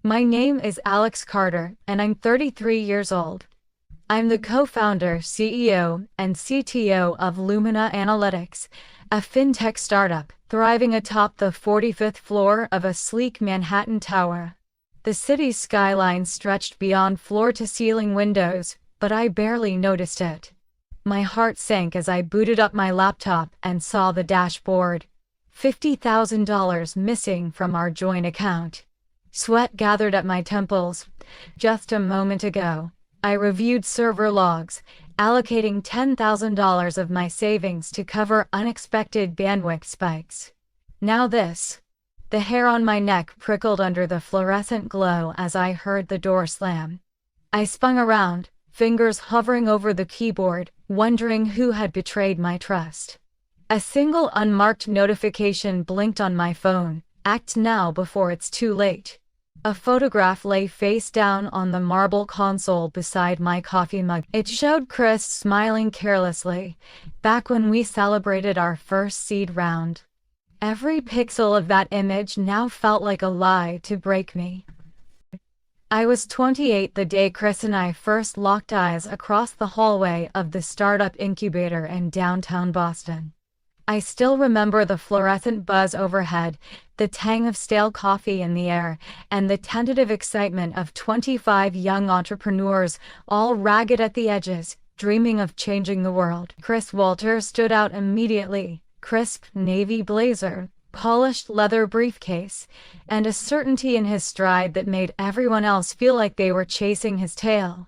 My name is Alex Carter, and I'm 33 years old. I'm the co-founder, CEO, and CTO of Lumina Analytics, a fintech startup thriving atop the 45th floor of a sleek Manhattan tower. The city's skyline stretched beyond floor-to-ceiling windows, but I barely noticed it. My heart sank as I booted up my laptop and saw the dashboard. $50,000 missing from our joint account. Sweat gathered at my temples. Just a moment ago, I reviewed server logs, allocating $10,000 of my savings to cover unexpected bandwidth spikes. Now this. The hair on my neck prickled under the fluorescent glow as I heard the door slam. I spun around, fingers hovering over the keyboard, wondering who had betrayed my trust. A single unmarked notification blinked on my phone. Act now before it's too late. A photograph lay face down on the marble console beside my coffee mug. It showed Chris smiling carelessly, back when we celebrated our first seed round. Every pixel of that image now felt like a lie to break me. I was 28 the day Chris and I first locked eyes across the hallway of the startup incubator in downtown Boston. I still remember the fluorescent buzz overhead, the tang of stale coffee in the air, and the tentative excitement of 25 young entrepreneurs, all ragged at the edges, dreaming of changing the world. Chris Walter stood out immediately. Crisp navy blazer, polished leather briefcase, and a certainty in his stride that made everyone else feel like they were chasing his tail.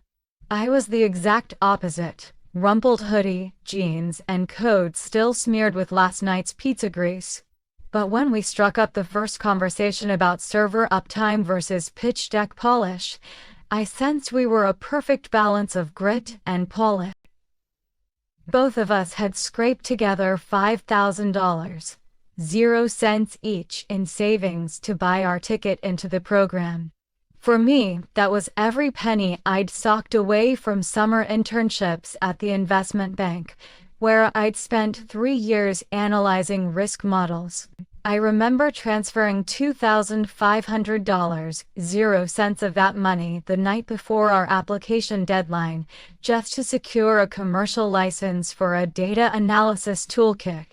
I was the exact opposite. Rumpled hoodie, jeans, and coat still smeared with last night's pizza grease. But when we struck up the first conversation about server uptime versus pitch deck polish, I sensed we were a perfect balance of grit and polish. Both of us had scraped together $5,000, 0 cents each in savings to buy our ticket into the program. For me, that was every penny I'd socked away from summer internships at the investment bank, where I'd spent 3 years analyzing risk models. I remember transferring $2,500, 0 cents of that money the night before our application deadline, just to secure a commercial license for a data analysis toolkit.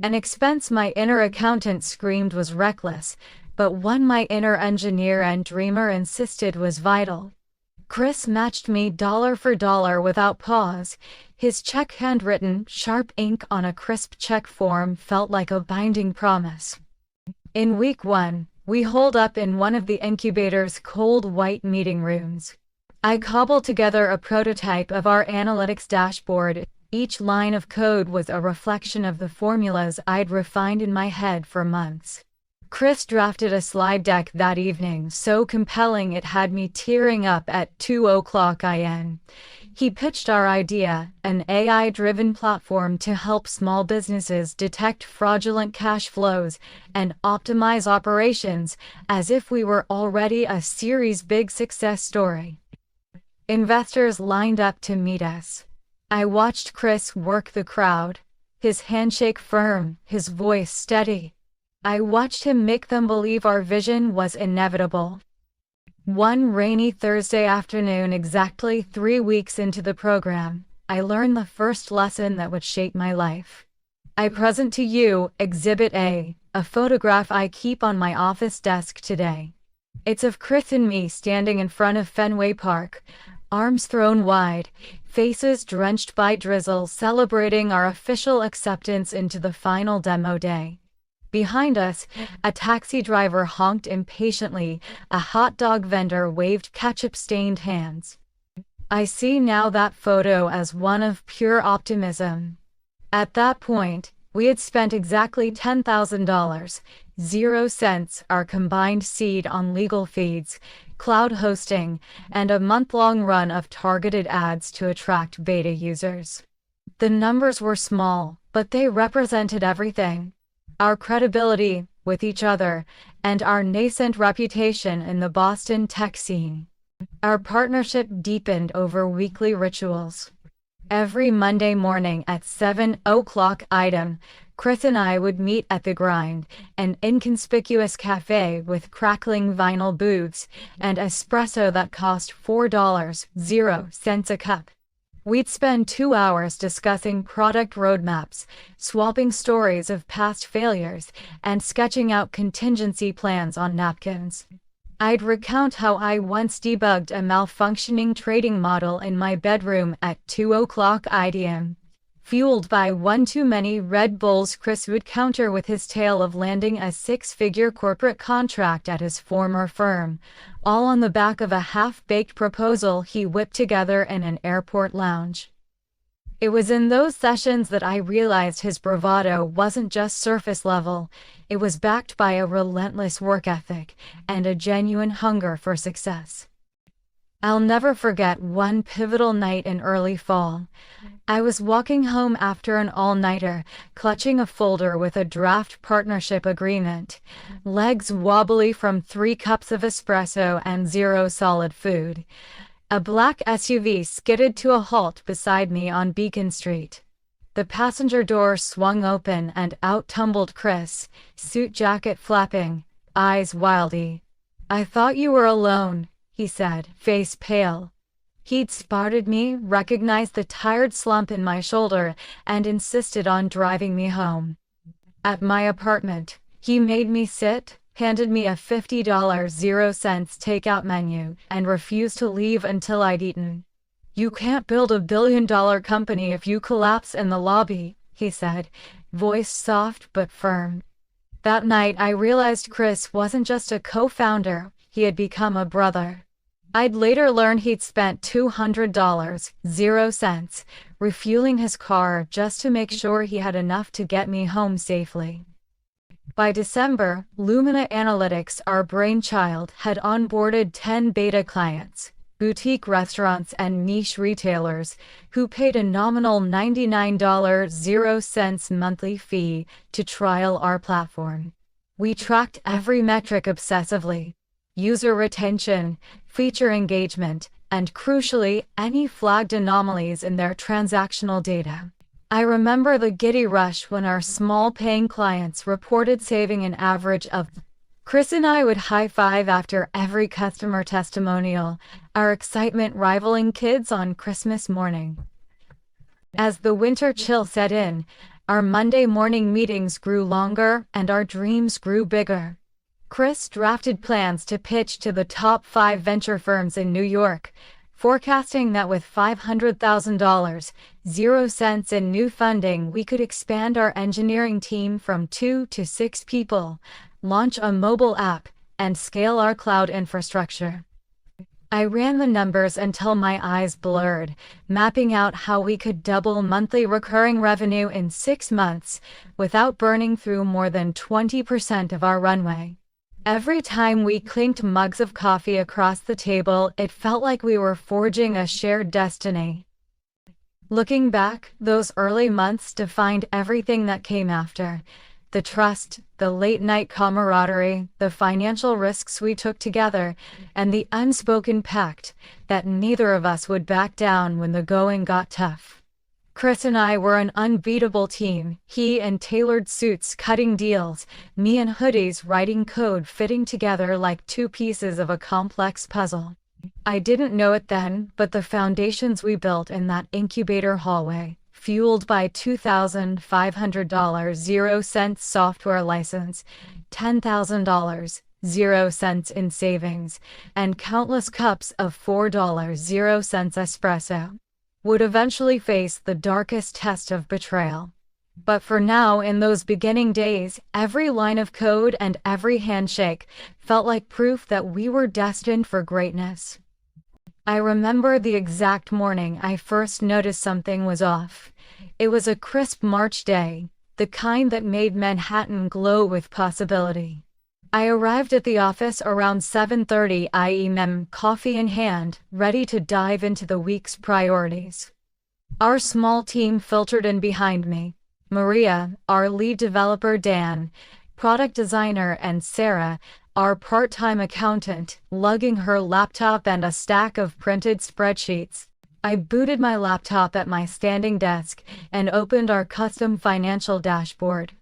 An expense my inner accountant screamed was reckless, but one my inner engineer and dreamer insisted was vital. Chris matched me dollar for dollar without pause. His check handwritten, sharp ink on a crisp check form felt like a binding promise. In week 1, we holed up in one of the incubator's cold white meeting rooms. I cobbled together a prototype of our analytics dashboard. Each line of code was a reflection of the formulas I'd refined in my head for months. Chris drafted a slide deck that evening so compelling it had me tearing up at 2:00 a.m. He pitched our idea, an AI-driven platform to help small businesses detect fraudulent cash flows and optimize operations, as if we were already a Series big success story. Investors lined up to meet us. I watched Chris work the crowd, his handshake firm, his voice steady. I watched him make them believe our vision was inevitable. One rainy Thursday afternoon, exactly 3 weeks into the program, I learned the first lesson that would shape my life. I present to you Exhibit A, a photograph I keep on my office desk today. It's of Chris and me standing in front of Fenway Park, arms thrown wide, faces drenched by drizzle, celebrating our official acceptance into the final demo day. Behind us, a taxi driver honked impatiently, a hot dog vendor waved ketchup-stained hands. I see now that photo as one of pure optimism. At that point, we had spent exactly $10,000, 0 cents, our combined seed on legal feeds, cloud hosting, and a month-long run of targeted ads to attract beta users. The numbers were small, but they represented everything. Our credibility with each other, and our nascent reputation in the Boston tech scene. Our partnership deepened over weekly rituals. Every Monday morning at 7:00 item, Chris and I would meet at The Grind, an inconspicuous cafe with crackling vinyl booths and espresso that cost $4.00 a cup. We'd spend 2 hours discussing product roadmaps, swapping stories of past failures, and sketching out contingency plans on napkins. I'd recount how I once debugged a malfunctioning trading model in my bedroom at 2 o'clock a.m. Fueled by one too many Red Bulls, Chris would counter with his tale of landing a 6-figure corporate contract at his former firm, all on the back of a half-baked proposal he whipped together in an airport lounge. It was in those sessions that I realized his bravado wasn't just surface level, it was backed by a relentless work ethic and a genuine hunger for success. I'll never forget one pivotal night in early fall. I was walking home after an all-nighter, clutching a folder with a draft partnership agreement, legs wobbly from 3 cups of espresso and 0 solid food. A black SUV skidded to a halt beside me on Beacon Street. The passenger door swung open and out tumbled Chris, suit jacket flapping, eyes wildy. "I thought you were alone," he said, face pale. He'd spotted me, recognized the tired slump in my shoulder, and insisted on driving me home. At my apartment, he made me sit, handed me a $50.00 takeout menu, and refused to leave until I'd eaten. "You can't build a billion-dollar company if you collapse in the lobby," he said, voice soft but firm. That night I realized Chris wasn't just a co-founder, he had become a brother. I'd later learn he'd spent $200.00 refueling his car just to make sure he had enough to get me home safely. By December, Lumina Analytics, our brainchild, had onboarded 10 beta clients, boutique restaurants and niche retailers, who paid a nominal $99.00 monthly fee to trial our platform. We tracked every metric obsessively: user retention, feature engagement, and crucially, any flagged anomalies in their transactional data. I remember the giddy rush when our small paying clients reported saving an average of. Chris and I would high-five after every customer testimonial, our excitement rivaling kids on Christmas morning. As the winter chill set in, our Monday morning meetings grew longer and our dreams grew bigger. Chris drafted plans to pitch to the top 5 venture firms in New York, forecasting that with $500,000.00 in new funding we could expand our engineering team from 2 to 6 people, launch a mobile app, and scale our cloud infrastructure. I ran the numbers until my eyes blurred, mapping out how we could double monthly recurring revenue in 6 months without burning through more than 20% of our runway. Every time we clinked mugs of coffee across the table, it felt like we were forging a shared destiny. Looking back, those early months defined everything that came after. The trust, the late-night camaraderie, the financial risks we took together, and the unspoken pact that neither of us would back down when the going got tough. Chris and I were an unbeatable team, he in tailored suits cutting deals, me in hoodies writing code fitting together like 2 pieces of a complex puzzle. I didn't know it then, but the foundations we built in that incubator hallway, fueled by $2,500.00 software license, $10,000.00 in savings, and countless cups of $4.00 espresso, would eventually face the darkest test of betrayal. But for now, in those beginning days, every line of code and every handshake felt like proof that we were destined for greatness. I remember the exact morning I first noticed something was off. It was a crisp March day, the kind that made Manhattan glow with possibility. I arrived at the office around 7:30 a.m., coffee in hand, ready to dive into the week's priorities. Our small team filtered in behind me. Maria, our lead developer, Dan, product designer, and Sarah, our part-time accountant, lugging her laptop and a stack of printed spreadsheets. I booted my laptop at my standing desk and opened our custom financial dashboard.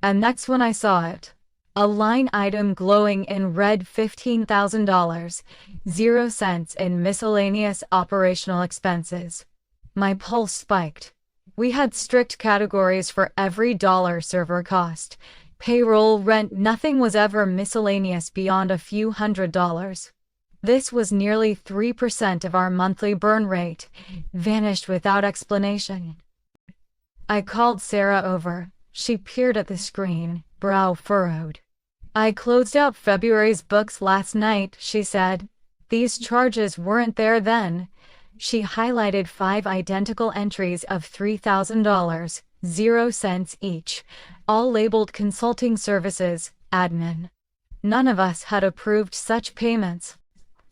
And that's when I saw it. A line item glowing in red, $15,000, 0 cents in miscellaneous operational expenses. My pulse spiked. We had strict categories for every dollar server cost. Payroll, rent, nothing was ever miscellaneous beyond a few $100s. This was nearly 3% of our monthly burn rate, vanished without explanation. I called Sarah over. She peered at the screen, brow furrowed. I closed out February's books last night, she said. These charges weren't there then. She highlighted 5 identical entries of $3,000, 0 cents each, all labeled consulting services, admin. None of us had approved such payments.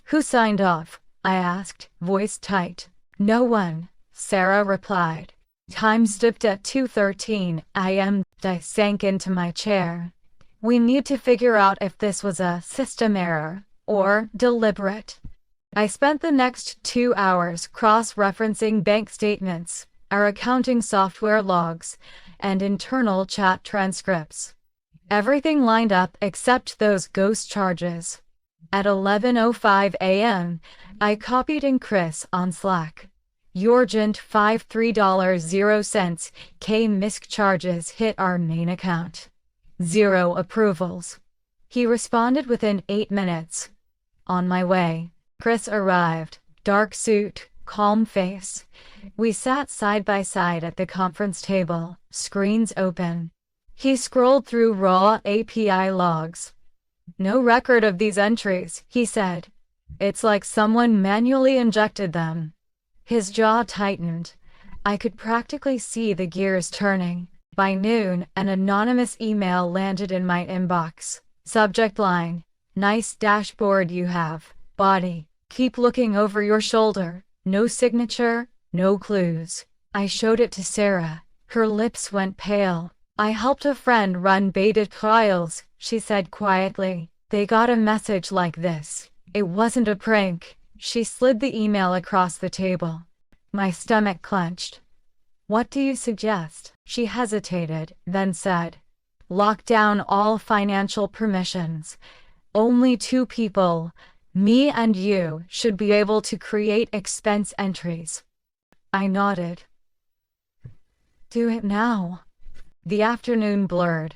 Who signed off? I asked, voice tight. No one, Sarah replied. Time stopped at 2:13 a.m. I sank into my chair. We need to figure out if this was a system error or deliberate. I spent the next 2 hours cross-referencing bank statements, our accounting software logs, and internal chat transcripts. Everything lined up except those ghost charges. At 11:05 a.m., I copied in Chris on Slack. Urgent $53.00 misc charges hit our main account. 0 approvals. He responded within 8 minutes. On my way. Chris arrived. Dark suit, calm face. We sat side by side at the conference table, screens open. He scrolled through raw API logs. No record of these entries, he said. It's like someone manually injected them. His jaw tightened. I could practically see the gears turning. By noon, an anonymous email landed in my inbox. Subject line: nice dashboard you have. Body: keep looking over your shoulder. No signature, no clues. I showed it to Sarah. Her lips went pale. I helped a friend run beta trials, she said quietly. They got a message like this. It wasn't a prank. She slid the email across the table. My stomach clenched. What do you suggest? She hesitated, then said. Lock down all financial permissions. Only 2 people, me and you, should be able to create expense entries. I nodded. Do it now. The afternoon blurred.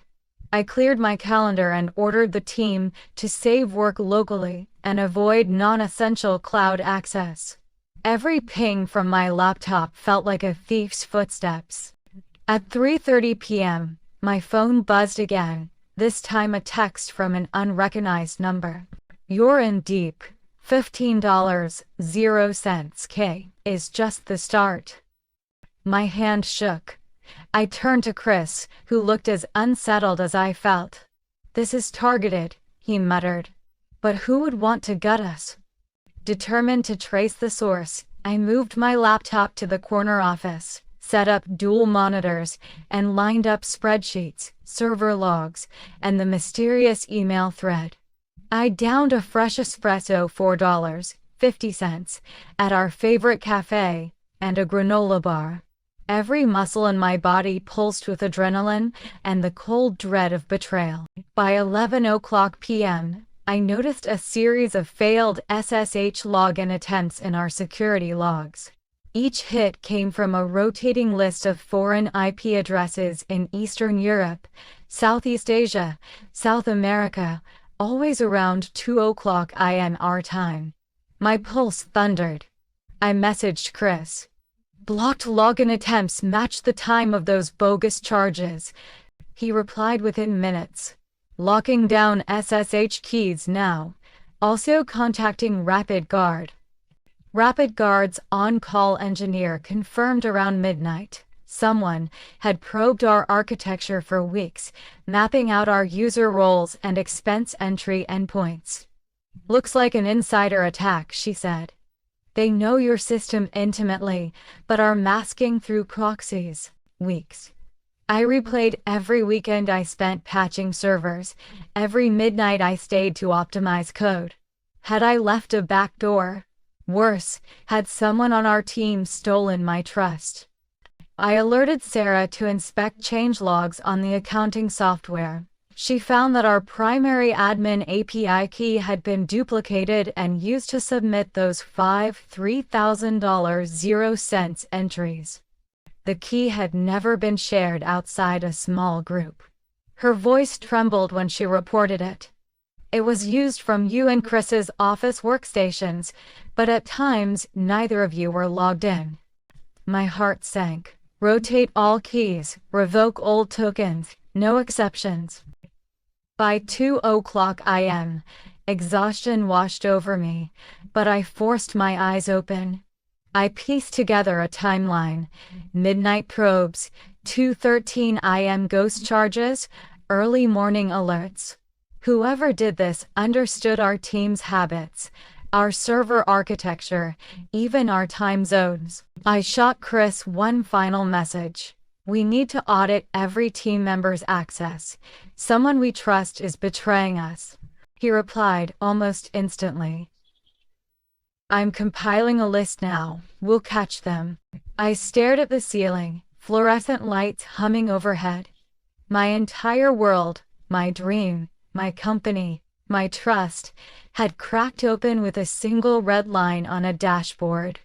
I cleared my calendar and ordered the team to save work locally and avoid non-essential cloud access. Every ping from my laptop felt like a thief's footsteps. At 3:30 p.m., my phone buzzed again, this time a text from an unrecognized number. You're in deep. $15.00 is just the start. My hand shook. I turned to Chris, who looked as unsettled as I felt. This is targeted, he muttered. But who would want to gut us? Determined to trace the source, I moved my laptop to the corner office, set up dual monitors, and lined up spreadsheets, server logs, and the mysterious email thread. I downed a fresh espresso $4.50 at our favorite cafe, and a granola bar. Every muscle in my body pulsed with adrenaline and the cold dread of betrayal. By 11:00 p.m., I noticed a series of failed SSH login attempts in our security logs. Each hit came from a rotating list of foreign IP addresses in Eastern Europe, Southeast Asia, South America, always around 2:00 INR time. My pulse thundered. I messaged Chris. Blocked login attempts matched the time of those bogus charges. He replied within minutes. Locking down SSH keys now. Also contacting RapidGuard. RapidGuard's on-call engineer confirmed around midnight. Someone had probed our architecture for weeks, mapping out our user roles and expense entry endpoints. Looks like an insider attack, she said. They know your system intimately, but are masking through proxies. Weeks. I replayed every weekend I spent patching servers, every midnight I stayed to optimize code. Had I left a back door? Worse, had someone on our team stolen my trust? I alerted Sarah to inspect change logs on the accounting software. She found that our primary admin API key had been duplicated and used to submit those 5 $3,000 0 cents entries. The key had never been shared outside a small group. Her voice trembled when she reported it. It was used from you and Chris's office workstations, but at times neither of you were logged in. My heart sank. Rotate all keys, revoke old tokens, no exceptions. By 2:00 a.m., exhaustion washed over me, but I forced my eyes open. I pieced together a timeline: midnight probes, 2:13 a.m. ghost charges, early morning alerts. Whoever did this understood our team's habits, our server architecture, even our time zones. I shot Chris one final message. We need to audit every team member's access. Someone we trust is betraying us. He replied almost instantly. I'm compiling a list now. We'll catch them. I stared at the ceiling, fluorescent lights humming overhead. My entire world, my dream, my company, my trust, had cracked open with a single red line on a dashboard.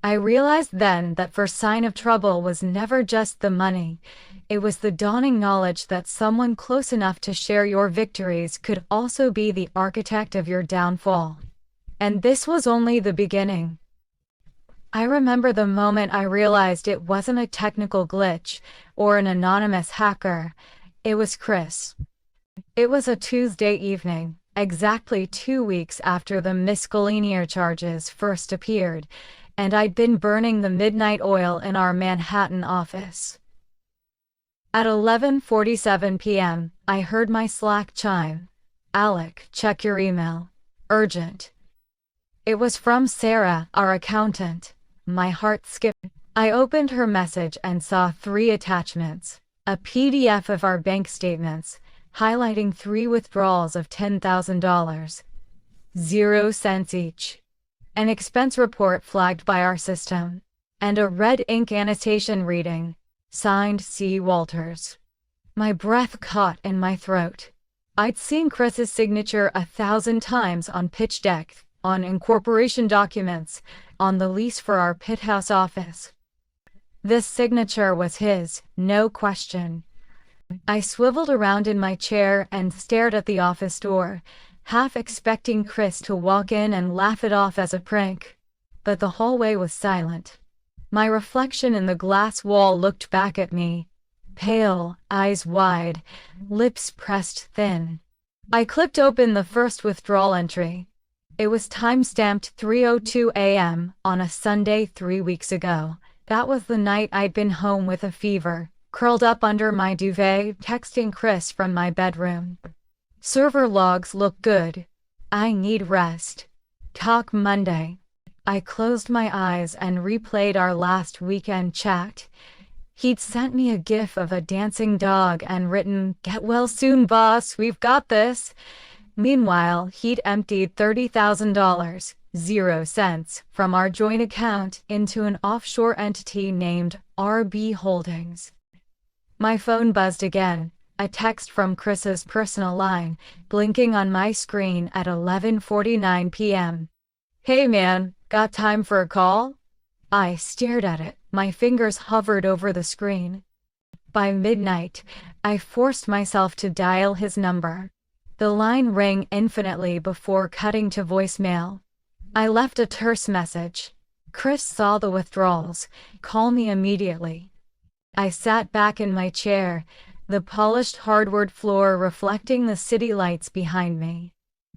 I realized then that first sign of trouble was never just the money. It was the dawning knowledge that someone close enough to share your victories could also be the architect of your downfall. And this was only the beginning. I remember the moment I realized it wasn't a technical glitch or an anonymous hacker. It was Chris. It was a Tuesday evening, exactly 2 weeks after the miscellaneous charges first appeared, and I'd been burning the midnight oil in our Manhattan office. At 11:47 p.m., I heard my Slack chime. Alec, check your email. Urgent. It was from Sarah, our accountant. My heart skipped. I opened her message and saw 3 attachments. A PDF of our bank statements, highlighting 3 withdrawals of $10,000, 0 cents each. An expense report flagged by our system, and a red ink annotation reading, signed C. Walters. My breath caught in my throat. I'd seen Chris's signature 1,000 times on pitch deck, on incorporation documents, on the lease for our Pithouse office. This signature was his, no question. I swiveled around in my chair and stared at the office door, half expecting Chris to walk in and laugh it off as a prank. But the hallway was silent. My reflection in the glass wall looked back at me, pale, eyes wide, lips pressed thin. I clicked open the first withdrawal entry. It was time-stamped 3:02 a.m. on a Sunday 3 weeks ago. That was the night I'd been home with a fever, curled up under my duvet, texting Chris from my bedroom. Server logs look good. I need rest. Talk Monday. I closed my eyes and replayed our last weekend chat. He'd sent me a gif of a dancing dog and written, "Get well soon, boss, we've got this." Meanwhile, he'd emptied $30,000, 0 cents, from our joint account into an offshore entity named RB Holdings. My phone buzzed again, a text from Chris's personal line, blinking on my screen at 11:49 p.m. "Hey man, got time for a call?" I stared at it, my fingers hovered over the screen. By midnight, I forced myself to dial his number. The line rang infinitely before cutting to voicemail. I left a terse message. "Chris saw the withdrawals. Call me immediately." I sat back in my chair, the polished hardwood floor reflecting the city lights behind me.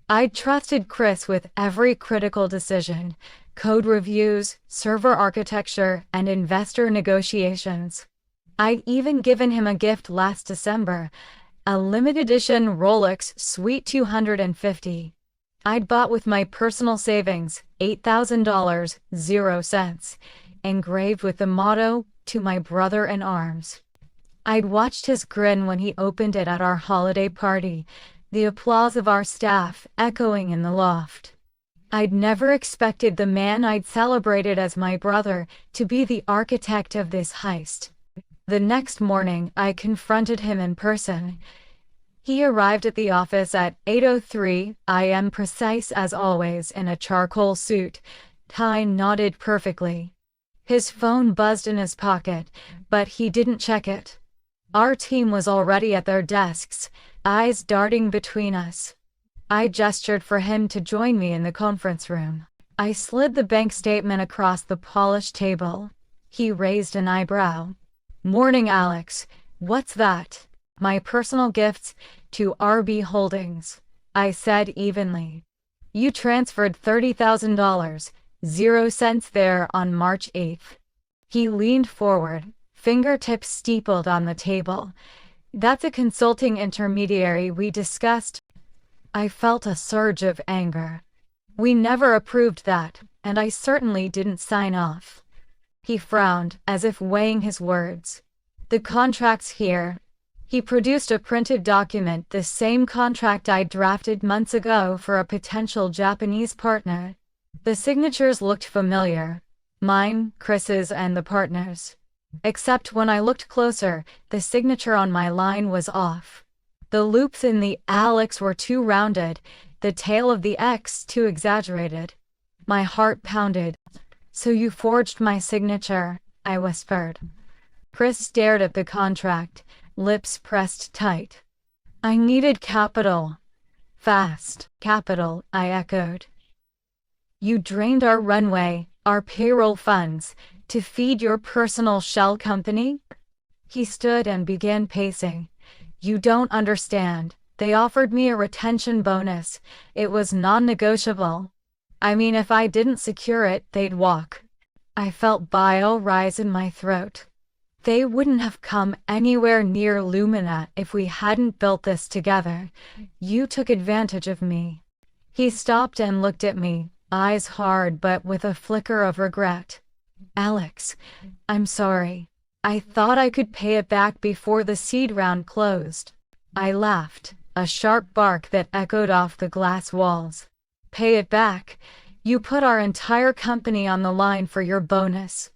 I'd trusted Chris with every critical decision: code reviews, server architecture, and investor negotiations. I'd even given him a gift last December, a limited edition Rolex Suite 250. I'd bought with my personal savings, $8,000, 0 cents, engraved with the motto, "To my brother in arms." I'd watched his grin when he opened it at our holiday party, the applause of our staff echoing in the loft. I'd never expected the man I'd celebrated as my brother to be the architect of this heist. The next morning, I confronted him in person. He arrived at the office at 8:03 a.m. precise as always in a charcoal suit, tie knotted perfectly. His phone buzzed in his pocket, but he didn't check it. Our team was already at their desks, eyes darting between us. I gestured for him to join me in the conference room. I slid the bank statement across the polished table. He raised an eyebrow. "Morning, Alex. What's that?" "My personal gifts to RB Holdings," I said evenly. "You transferred $30,000, 0 cents there on March 8th. He leaned forward, fingertips steepled on the table. "That's a consulting intermediary we discussed." I felt a surge of anger. We never approved that, and I certainly didn't sign off. He frowned, as if weighing his words. "The contract's here." He produced a printed document, the same contract I drafted months ago for a potential Japanese partner. The signatures looked familiar. Mine, Chris's, and the partner's. Except when I looked closer, the signature on my line was off. The loops in the Alex were too rounded, the tail of the X too exaggerated. My heart pounded. "So you forged my signature," I whispered. Chris stared at the contract, lips pressed tight. "I needed capital. Fast." "Capital," I echoed. "You drained our runway, our payroll funds, to feed your personal shell company?" He stood and began pacing. "You don't understand. They offered me a retention bonus. It was non-negotiable. I mean, if I didn't secure it, they'd walk." I felt bile rise in my throat. "They wouldn't have come anywhere near Lumina if we hadn't built this together. You took advantage of me." He stopped and looked at me, eyes hard but with a flicker of regret. "Alex, I'm sorry. I thought I could pay it back before the seed round closed." I laughed, a sharp bark that echoed off the glass walls. "Pay it back? You put our entire company on the line for your bonus.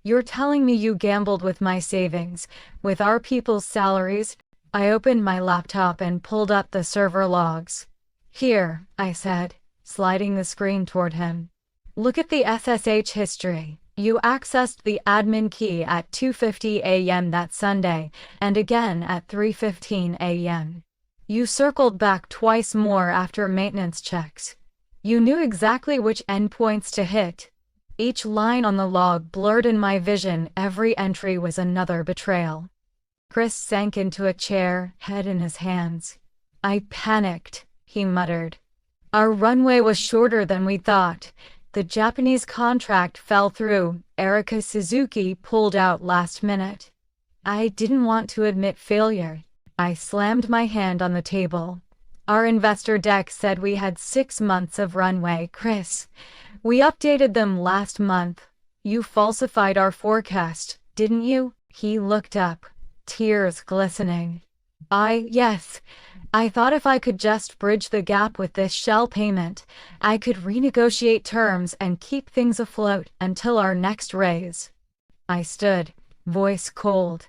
You're telling me you gambled with my savings, with our people's salaries?" I opened my laptop and pulled up the server logs. "Here," I said, sliding the screen toward him. "Look at the SSH history. You accessed the admin key at 2:50 a.m. that Sunday, and again at 3:15 a.m. You circled back twice more after maintenance checks. You knew exactly which endpoints to hit. Each line on the log blurred in my vision. Every entry was another betrayal." Chris sank into a chair, head in his hands. "I panicked," he muttered. "Our runway was shorter than we thought. The Japanese contract fell through. Erika Suzuki pulled out last minute. I didn't want to admit failure." I slammed my hand on the table. "Our investor deck said we had 6 months of runway, Chris. We updated them last month. You falsified our forecast, didn't you?" He looked up, tears glistening. Yes. I thought if I could just bridge the gap with this shell payment, I could renegotiate terms and keep things afloat until our next raise." I stood, voice cold.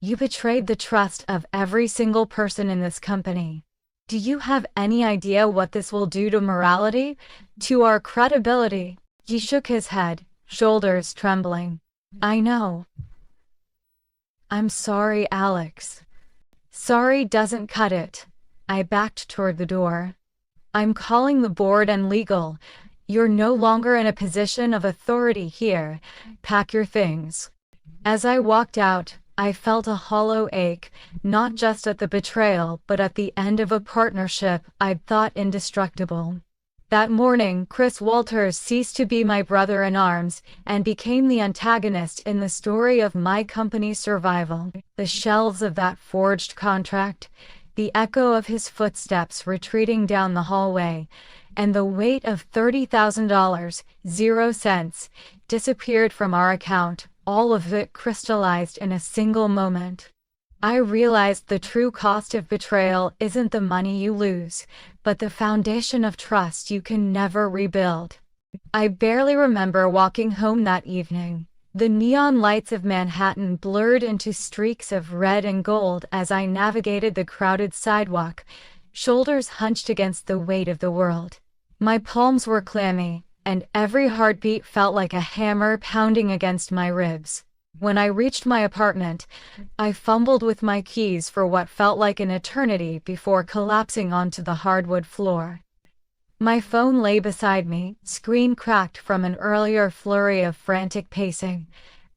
"You betrayed the trust of every single person in this company. Do you have any idea what this will do to morality, to our credibility?" He shook his head, shoulders trembling. "I know. I'm sorry, Alex." "Sorry doesn't cut it." I backed toward the door. "I'm calling the board and legal. You're no longer in a position of authority here. Pack your things." As I walked out, I felt a hollow ache, not just at the betrayal but at the end of a partnership I'd thought indestructible. That morning, Chris Walters ceased to be my brother-in-arms and became the antagonist in the story of my company's survival. The shelves of that forged contract, the echo of his footsteps retreating down the hallway, and the weight of $30,000, 0 cents, disappeared from our account, all of it crystallized in a single moment. I realized the true cost of betrayal isn't the money you lose, but the foundation of trust you can never rebuild. I barely remember walking home that evening. The neon lights of Manhattan blurred into streaks of red and gold as I navigated the crowded sidewalk, shoulders hunched against the weight of the world. My palms were clammy, and every heartbeat felt like a hammer pounding against my ribs. When I reached my apartment, I fumbled with my keys for what felt like an eternity before collapsing onto the hardwood floor. My phone lay beside me, screen cracked from an earlier flurry of frantic pacing.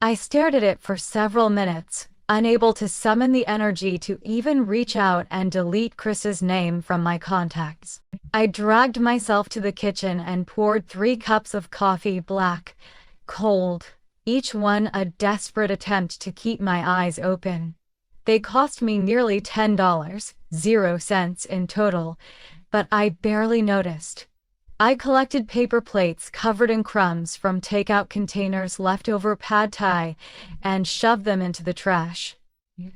I stared at it for several minutes, unable to summon the energy to even reach out and delete Chris's name from my contacts. I dragged myself to the kitchen and poured 3 cups of coffee, black, cold, each one a desperate attempt to keep my eyes open. They cost me nearly $10, 0 cents in total, but I barely noticed. I collected paper plates covered in crumbs from takeout containers, leftover pad thai, and shoved them into the trash.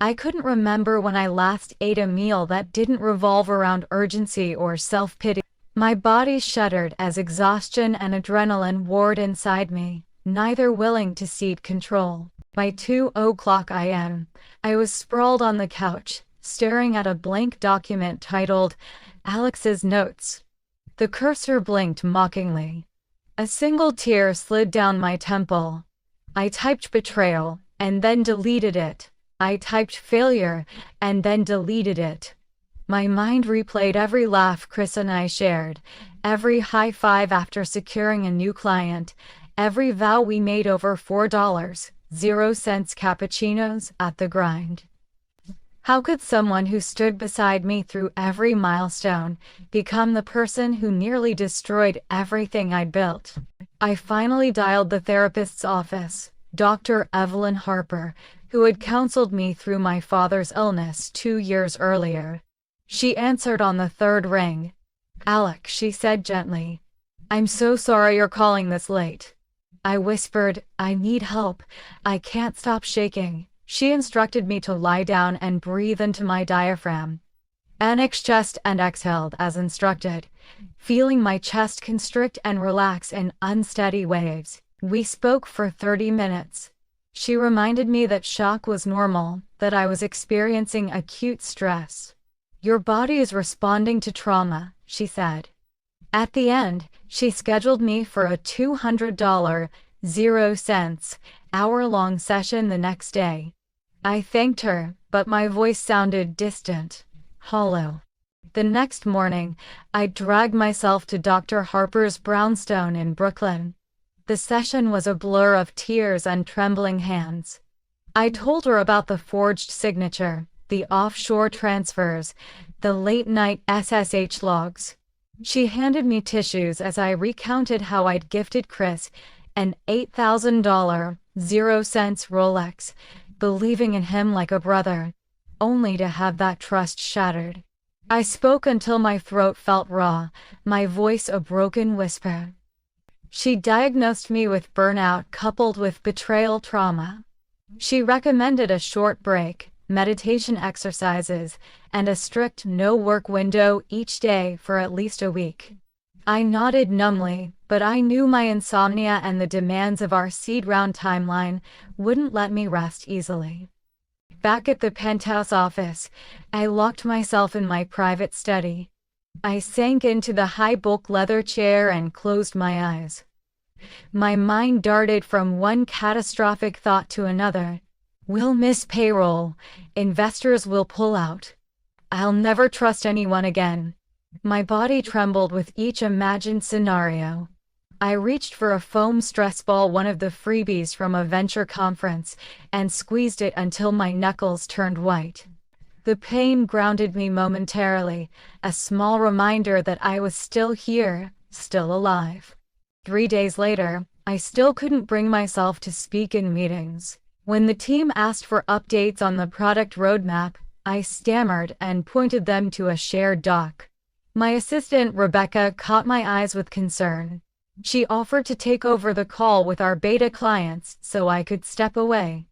I couldn't remember when I last ate a meal that didn't revolve around urgency or self-pity. My body shuddered as exhaustion and adrenaline warred inside me, neither willing to cede control. By 2:00 a.m., I was sprawled on the couch, staring at a blank document titled Alex's Notes. The cursor blinked mockingly. A single tear slid down my temple. I typed betrayal, and then deleted it. I typed failure, and then deleted it. My mind replayed every laugh Chris and I shared, every high five after securing a new client, every vow we made over $4, 0 cents cappuccinos at the grind. How could someone who stood beside me through every milestone become the person who nearly destroyed everything I'd built? I finally dialed the therapist's office, Dr. Evelyn Harper, who had counseled me through my father's illness 2 years earlier. She answered on the 3rd ring. "Alex," she said gently, "I'm so sorry you're calling this late." I whispered, "I need help. I can't stop shaking." She instructed me to lie down and breathe into my diaphragm. Annexed chest and exhaled as instructed, feeling my chest constrict and relax in unsteady waves. We spoke for 30 minutes. She reminded me that shock was normal, that I was experiencing acute stress. "Your body is responding to trauma," she said. At the end, she scheduled me for a $200, 0 cents, hour-long session the next day. I thanked her, but my voice sounded distant, hollow. The next morning, I dragged myself to Dr. Harper's brownstone in Brooklyn. The session was a blur of tears and trembling hands. I told her about the forged signature, the offshore transfers, the late-night SSH logs. She handed me tissues as I recounted how I'd gifted Chris an $8,000, 0 cents Rolex, believing in him like a brother, only to have that trust shattered. I spoke until my throat felt raw, my voice a broken whisper. She diagnosed me with burnout coupled with betrayal trauma. She recommended a short break, meditation exercises, and a strict no-work window each day for at least a week. I nodded numbly, but I knew my insomnia and the demands of our seed-round timeline wouldn't let me rest easily. Back at the penthouse office, I locked myself in my private study. I sank into the high-bulk leather chair and closed my eyes. My mind darted from one catastrophic thought to another. We'll miss payroll. Investors will pull out. I'll never trust anyone again. My body trembled with each imagined scenario. I reached for a foam stress ball, one of the freebies from a venture conference, and squeezed it until my knuckles turned white. The pain grounded me momentarily, a small reminder that I was still here, still alive. 3 days later, I still couldn't bring myself to speak in meetings. When the team asked for updates on the product roadmap, I stammered and pointed them to a shared doc. My assistant, Rebecca, caught my eyes with concern. She offered to take over the call with our beta clients so I could step away.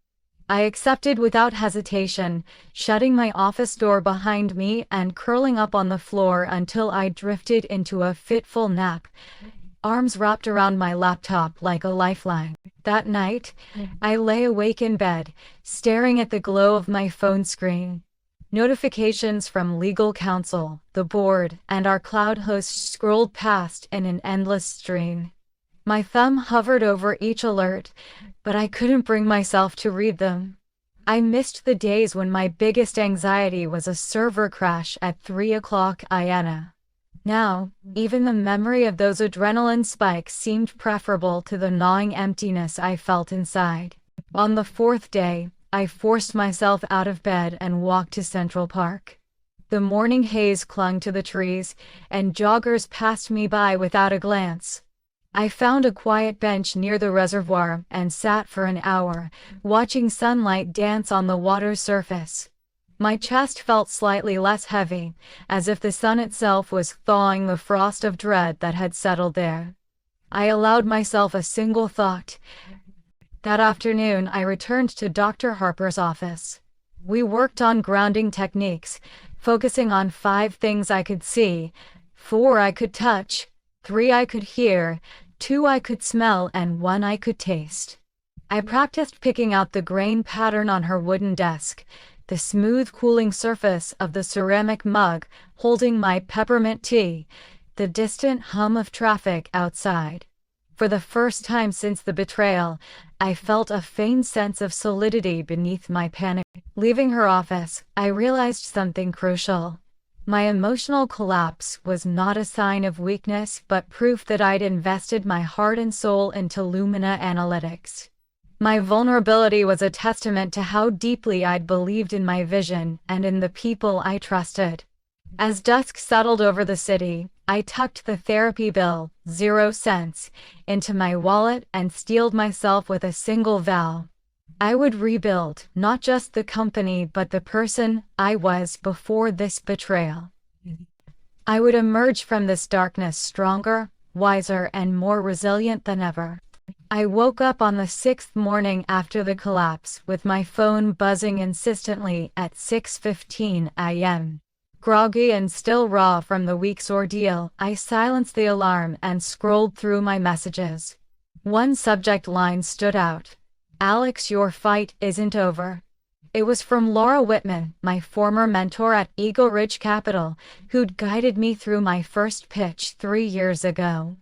I accepted without hesitation, shutting my office door behind me and curling up on the floor until I drifted into a fitful nap, arms wrapped around my laptop like a lifeline. That night, I lay awake in bed, staring at the glow of my phone screen. Notifications from legal counsel, the board, and our cloud host scrolled past in an endless stream. My thumb hovered over each alert, but I couldn't bring myself to read them. I missed the days when my biggest anxiety was a server crash at 3 o'clock INA. Now, even the memory of those adrenaline spikes seemed preferable to the gnawing emptiness I felt inside. On the fourth day, I forced myself out of bed and walked to Central Park. The morning haze clung to the trees, and joggers passed me by without a glance. I found a quiet bench near the reservoir and sat for an hour, watching sunlight dance on the water's surface. My chest felt slightly less heavy, as if the sun itself was thawing the frost of dread that had settled there. I allowed myself a single thought. That afternoon, I returned to Dr. Harper's office. We worked on grounding techniques, focusing on 5 things I could see, 4 I could touch, 3 I could hear, 2 I could smell, and 1 I could taste. I practiced picking out the grain pattern on her wooden desk, the smooth cooling surface of the ceramic mug holding my peppermint tea, the distant hum of traffic outside. For the first time since the betrayal, I felt a faint sense of solidity beneath my panic. Leaving her office, I realized something crucial. My emotional collapse was not a sign of weakness, but proof that I'd invested my heart and soul into Lumina Analytics. My vulnerability was a testament to how deeply I'd believed in my vision and in the people I trusted. As dusk settled over the city, I tucked the therapy bill, 0 cents, into my wallet and steeled myself with a single vow. I would rebuild not just the company but the person I was before this betrayal. I would emerge from this darkness stronger, wiser, and more resilient than ever. I woke up on the 6th morning after the collapse with my phone buzzing insistently at 6:15 a.m. Groggy and still raw from the week's ordeal, I silenced the alarm and scrolled through my messages. One subject line stood out. "Alex, your fight isn't over." It was from Laura Whitman, my former mentor at Eagle Ridge Capital, who'd guided me through my first pitch 3 years ago.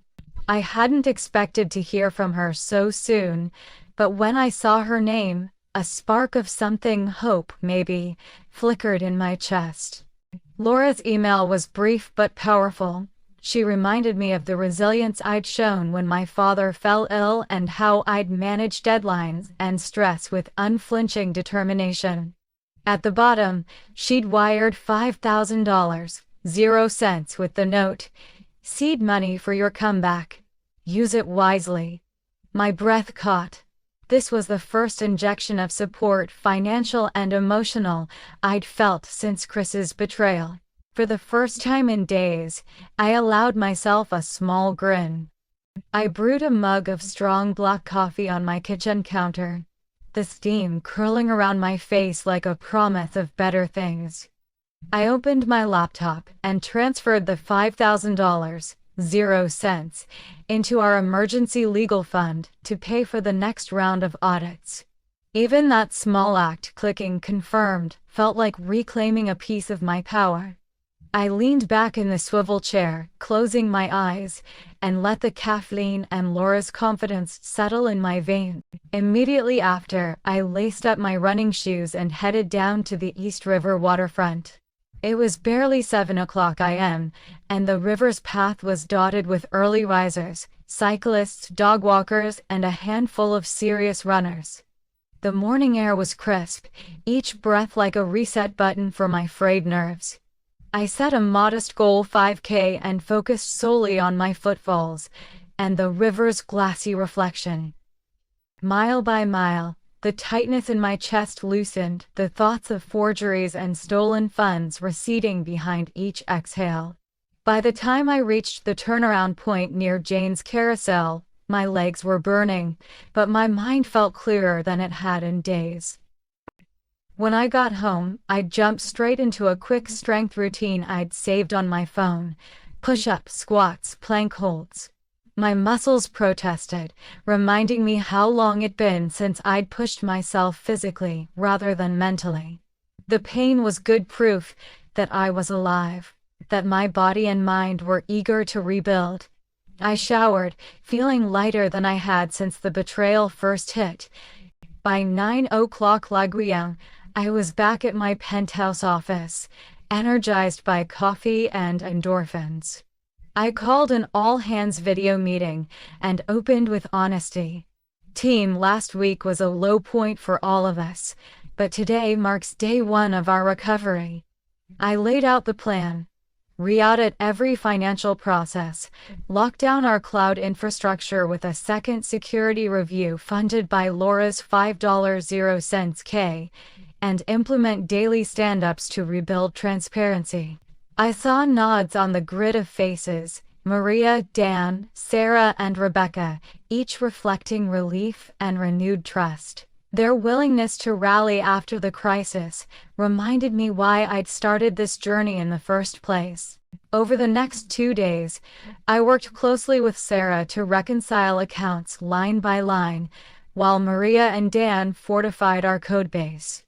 I hadn't expected to hear from her so soon, but when I saw her name, a spark of something, hope maybe, flickered in my chest. Laura's email was brief but powerful. She reminded me of the resilience I'd shown when my father fell ill and how I'd managed deadlines and stress with unflinching determination. At the bottom, she'd wired $5,000, 0 cents, with the note, "Seed money for your comeback. Use it wisely." My breath caught. This was the first injection of support, financial and emotional, I'd felt since Chris's betrayal. For the first time in days, I allowed myself a small grin. I brewed a mug of strong black coffee on my kitchen counter, the steam curling around my face like a promise of better things. I opened my laptop and transferred the $5,000, 0 cents, into our emergency legal fund to pay for the next round of audits. Even that small act, clicking confirmed, felt like reclaiming a piece of my power. I leaned back in the swivel chair, closing my eyes, and let the caffeine and Laura's confidence settle in my veins. Immediately after, I laced up my running shoes and headed down to the East River waterfront. It was barely 7 o'clock a.m., and the river's path was dotted with early risers, cyclists, dog walkers, and a handful of serious runners. The morning air was crisp, each breath like a reset button for my frayed nerves. I set a modest goal, 5K, and focused solely on my footfalls and the river's glassy reflection. Mile by mile, the tightness in my chest loosened, the thoughts of forgeries and stolen funds receding behind each exhale. By the time I reached the turnaround point near Jane's Carousel, my legs were burning, but my mind felt clearer than it had in days. When I got home, I jumped straight into a quick strength routine I'd saved on my phone: push-ups, squats, plank holds. My muscles protested, reminding me how long it'd been since I'd pushed myself physically rather than mentally. The pain was good proof that I was alive, that my body and mind were eager to rebuild. I showered, feeling lighter than I had since the betrayal first hit. By 9 o'clock La Guillaume, I was back at my penthouse office, energized by coffee and endorphins. I called an all-hands video meeting and opened with honesty. Team, last week was a low point for all of us, but today marks day one of our recovery. I laid out the plan. Re-audit every financial process, lock down our cloud infrastructure with a second security review funded by Laura's $5.00 and implement daily stand-ups to rebuild transparency. I saw nods on the grid of faces, Maria, Dan, Sarah, and Rebecca, each reflecting relief and renewed trust. Their willingness to rally after the crisis reminded me why I'd started this journey in the first place. Over the next 2 days, I worked closely with Sarah to reconcile accounts line by line, while Maria and Dan fortified our codebase.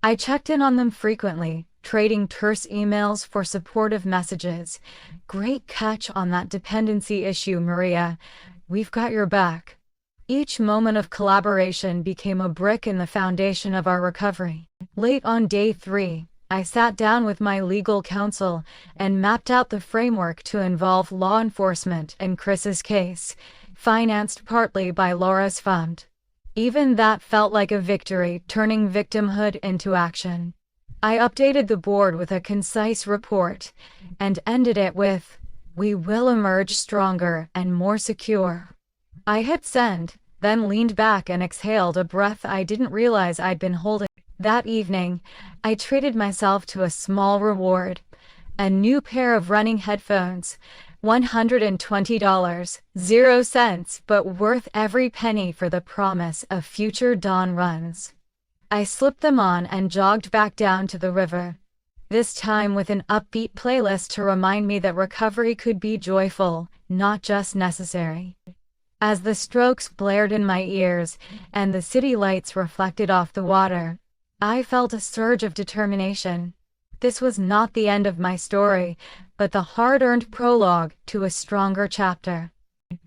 I checked in on them frequently, trading terse emails for supportive messages. Great catch on that dependency issue, Maria. We've got your back. Each moment of collaboration became a brick in the foundation of our recovery. Late on day 3, I sat down with my legal counsel and mapped out the framework to involve law enforcement in Chris's case, financed partly by Laura's fund. Even that felt like a victory, turning victimhood into action. I updated the board with a concise report and ended it with, "We will emerge stronger and more secure." I hit send, then leaned back and exhaled a breath I didn't realize I'd been holding. That evening, I treated myself to a small reward, a new pair of running headphones, $120.00, but worth every penny for the promise of future dawn runs. I slipped them on and jogged back down to the river, this time with an upbeat playlist to remind me that recovery could be joyful, not just necessary. As the strokes blared in my ears and the city lights reflected off the water, I felt a surge of determination. This was not the end of my story, but the hard-earned prologue to a stronger chapter.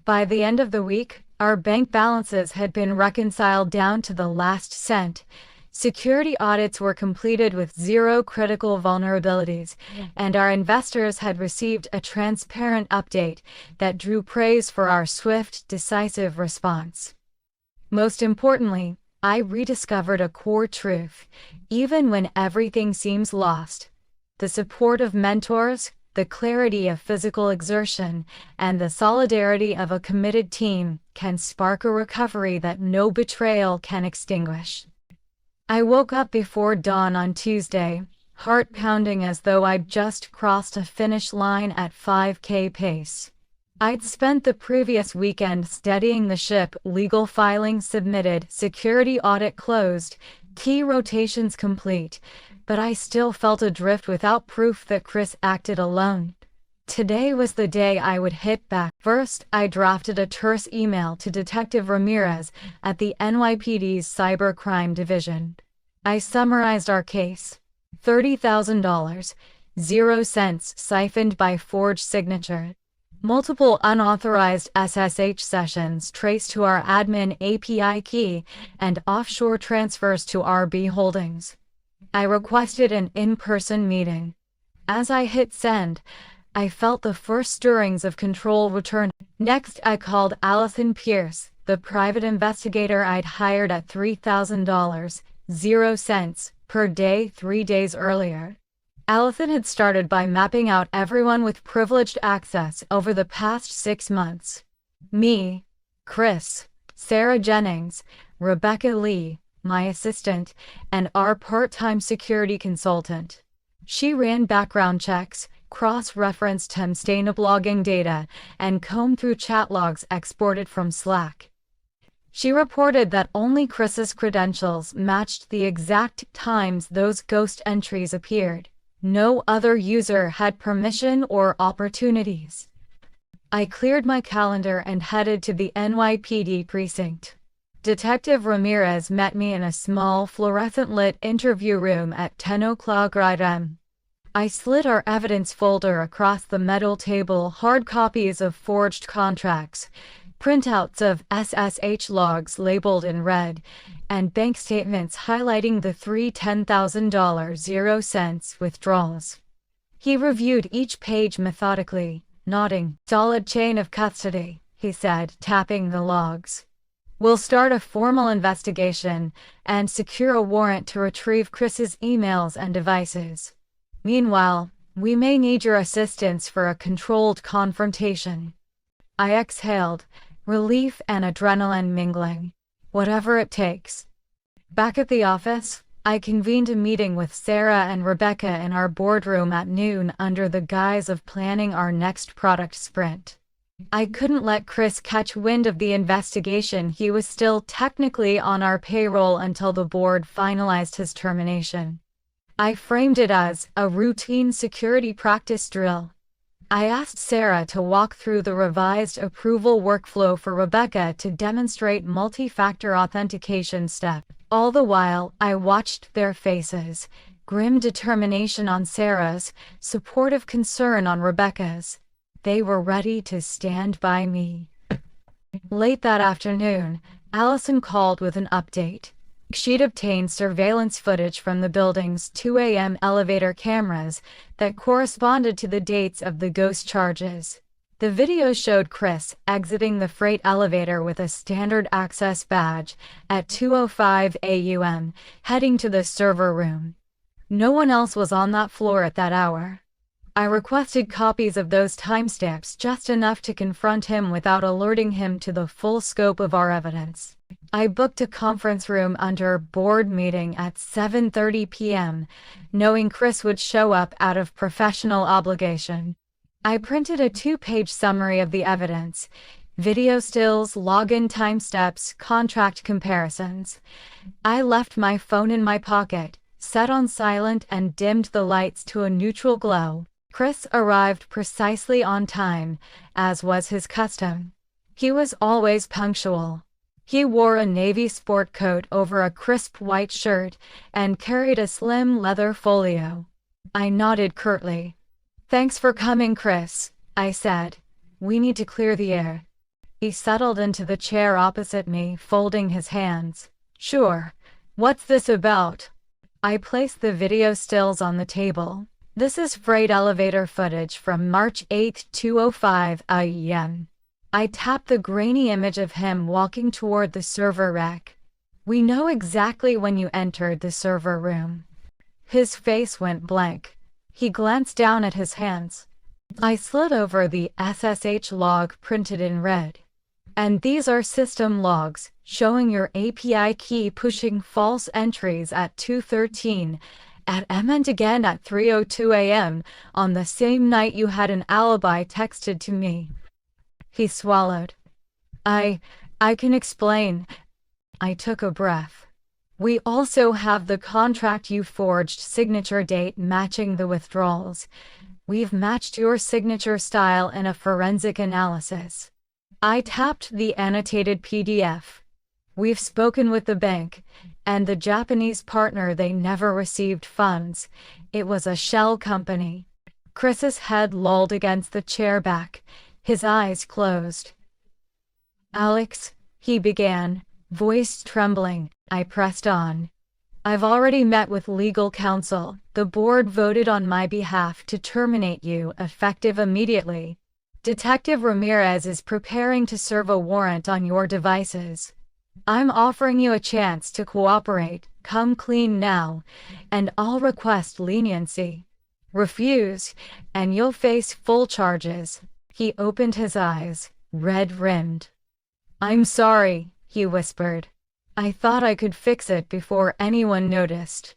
By the end of the week, our bank balances had been reconciled down to the last cent. Security audits were completed with 0 critical vulnerabilities, and our investors had received a transparent update that drew praise for our swift, decisive response. Most importantly, I rediscovered a core truth. Even when everything seems lost, the support of mentors, the clarity of physical exertion, and the solidarity of a committed team can spark a recovery that no betrayal can extinguish. I woke up before dawn on Tuesday, heart pounding as though I'd just crossed a finish line at 5K pace. I'd spent the previous weekend steadying the ship, legal filings submitted, security audit closed, key rotations complete, but I still felt adrift without proof that Chris acted alone. Today was the day I would hit back. First, I drafted a terse email to Detective Ramirez at the NYPD's Cybercrime Division. I summarized our case. $30,000, 0 cents siphoned by forged signature. Multiple unauthorized SSH sessions traced to our admin API key and offshore transfers to RB Holdings. I requested an in-person meeting. As I hit send, I felt the first stirrings of control return. Next, I called Allison Pierce, the private investigator I'd hired at $3,000, 0 cents, per day 3 days earlier. Allison had started by mapping out everyone with privileged access over the past 6 months. Me, Chris, Sarah Jennings, Rebecca Lee, my assistant, and our part-time security consultant. She ran background checks, cross-referenced blogging data, and combed through chat logs exported from Slack. She reported that only Chris's credentials matched the exact times those ghost entries appeared. No other user had permission or opportunities. I cleared my calendar and headed to the NYPD precinct. Detective Ramirez met me in a small, fluorescent-lit interview room at 10 o'clock a.m. I slid our evidence folder across the metal table, hard copies of forged contracts, printouts of SSH logs labeled in red, and bank statements highlighting the three $10,000 0 cents withdrawals. He reviewed each page methodically, nodding. "Solid chain of custody," he said, tapping the logs. "We'll start a formal investigation and secure a warrant to retrieve Chris's emails and devices. Meanwhile, we may need your assistance for a controlled confrontation." I exhaled, relief and adrenaline mingling. Whatever it takes. Back at the office, I convened a meeting with Sarah and Rebecca in our boardroom at noon under the guise of planning our next product sprint. I couldn't let Chris catch wind of the investigation. He was still technically on our payroll until the board finalized his termination. I framed it as a routine security practice drill. I asked Sarah to walk through the revised approval workflow for Rebecca to demonstrate multi-factor authentication step. All the while, I watched their faces, grim determination on Sarah's, supportive concern on Rebecca's. They were ready to stand by me. Late that afternoon, Allison called with an update. She'd obtained surveillance footage from the building's 2 a.m. elevator cameras that corresponded to the dates of the ghost charges. The video showed Chris exiting the freight elevator with a standard access badge at 2:05 a.m., heading to the server room. No one else was on that floor at that hour. I requested copies of those timestamps, just enough to confront him without alerting him to the full scope of our evidence. I booked a conference room under board meeting at 7:30 p.m., knowing Chris would show up out of professional obligation. I printed a 2-page summary of the evidence: video stills, login timestamps, contract comparisons. I left my phone in my pocket, set on silent, and dimmed the lights to a neutral glow. Chris arrived precisely on time, as was his custom. He was always punctual. He wore a navy sport coat over a crisp white shirt and carried a slim leather folio. I nodded curtly. "Thanks for coming, Chris," I said. "We need to clear the air." He settled into the chair opposite me, folding his hands. "Sure. What's this about?" I placed the video stills on the table. "This is freight elevator footage from March 8, 2:05 a.m. I tapped the grainy image of him walking toward the server rack. "We know exactly when you entered the server room." His face went blank. He glanced down at his hands. I slid over the SSH log printed in red. "And these are system logs, showing your API key pushing false entries at 2:13 a.m. and again at 3:02 a.m. on the same night you had an alibi texted to me." He swallowed. I can explain." I took a breath. "We also have the contract you forged signature date matching the withdrawals. We've matched your signature style in a forensic analysis." I tapped the annotated PDF. "We've spoken with the bank, and the Japanese partner. They never received funds. It was a shell company." Chris's head lolled against the chair back. His eyes closed. "Alex," he began, voice trembling. I pressed on. "I've already met with legal counsel. The board voted on my behalf to terminate you, effective immediately. Detective Ramirez is preparing to serve a warrant on your devices. I'm offering you a chance to cooperate. Come clean now, and I'll request leniency. Refuse, and you'll face full charges." He opened his eyes, red-rimmed. "I'm sorry," he whispered. "I thought I could fix it before anyone noticed."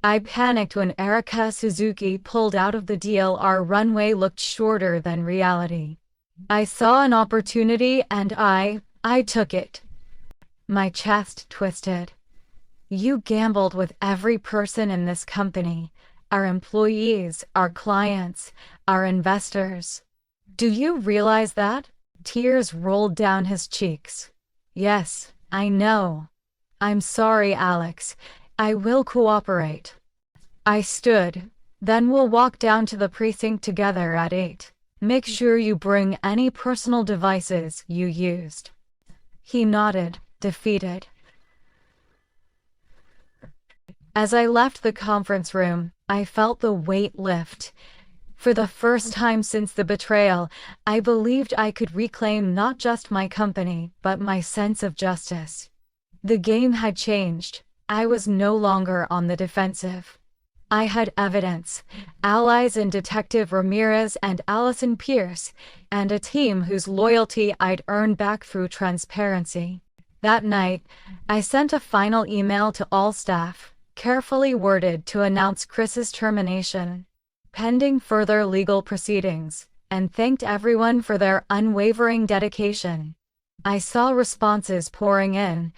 I panicked when Erika Suzuki pulled out of the deal. Our runway looked shorter than reality. I saw an opportunity and I took it. My chest twisted. "You gambled with every person in this company, our employees, our clients, our investors. Do you realize that? Tears rolled down his cheeks. Yes, I know. I'm sorry, Alex. I will cooperate. I stood. Then we'll walk down to the precinct together at 8. Make sure you bring any personal devices you used. He nodded, defeated. As I left the conference room, I felt the weight lift. For the first time since the betrayal, I believed I could reclaim not just my company, but my sense of justice. The game had changed. I was no longer on the defensive. I had evidence, allies in Detective Ramirez and Allison Pierce, and a team whose loyalty I'd earned back through transparency. That night, I sent a final email to all staff, carefully worded to announce Chris's termination, pending further legal proceedings, and thanked everyone for their unwavering dedication. I saw responses pouring in,